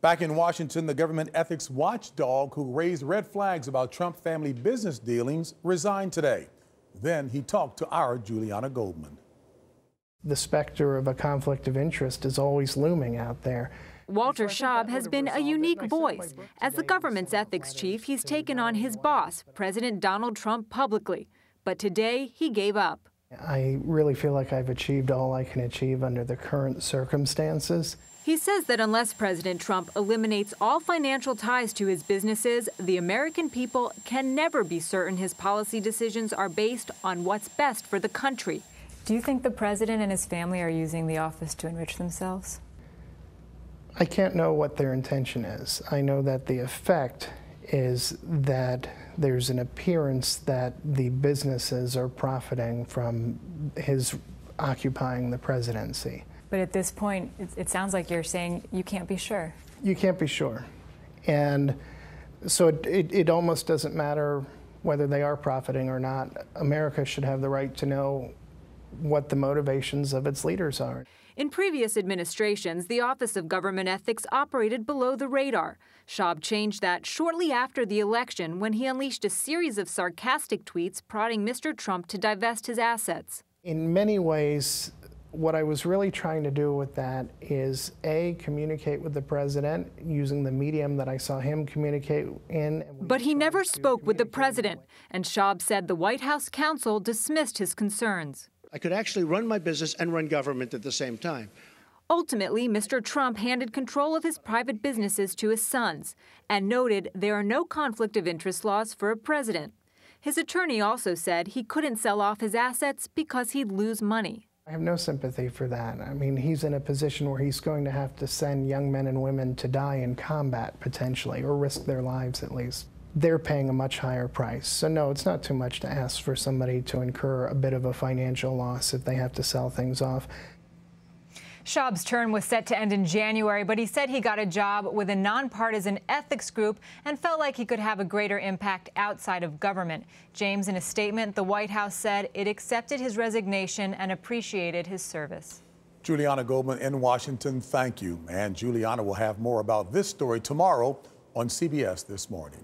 Back in Washington, the government ethics watchdog who raised red flags about Trump family business dealings resigned today. Then he talked to our Julianna Goldman. The specter of a conflict of interest is always looming out there. Walter Shaub has been a unique voice. As the government's ethics chief, he's taken on his boss, President Donald Trump, publicly. But today, he gave up. I really feel like I've achieved all I can achieve under the current circumstances. He says that unless President Trump eliminates all financial ties to his businesses, the American people can never be certain his policy decisions are based on what's best for the country. Do you think the president and his family are using the office to enrich themselves? I can't know what their intention is. I know that the effect is that there's an appearance that the businesses are profiting from his occupying the presidency. But at this point, it sounds like you're saying you can't be sure. You can't be sure. And so it almost doesn't matter whether they are profiting or not. America should have the right to know what the motivations of its leaders are. In previous administrations, the Office of Government Ethics operated below the radar. Shaub changed that shortly after the election when he unleashed a series of sarcastic tweets prodding Mr. Trump to divest his assets. In many ways, what I was really trying to do with that is, A, communicate with the president using the medium that I saw him communicate in. But he never spoke with the president, and Shaub said the White House counsel dismissed his concerns. I could actually run my business and run government at the same time. Ultimately, Mr. Trump handed control of his private businesses to his sons and noted there are no conflict of interest laws for a president. His attorney also said he couldn't sell off his assets because he'd lose money. I have no sympathy for that. I mean, he's in a position where he's going to have to send young men and women to die in combat, potentially, or risk their lives at least. They're paying a much higher price. So no, it's not too much to ask for somebody to incur a bit of a financial loss if they have to sell things off. Shaub's term was set to end in January, but he said he got a job with a nonpartisan ethics group and felt like he could have a greater impact outside of government. James, in a statement, the White House said it accepted his resignation and appreciated his service. Julianna Goldman in Washington, thank you. And Julianna will have more about this story tomorrow on CBS This Morning.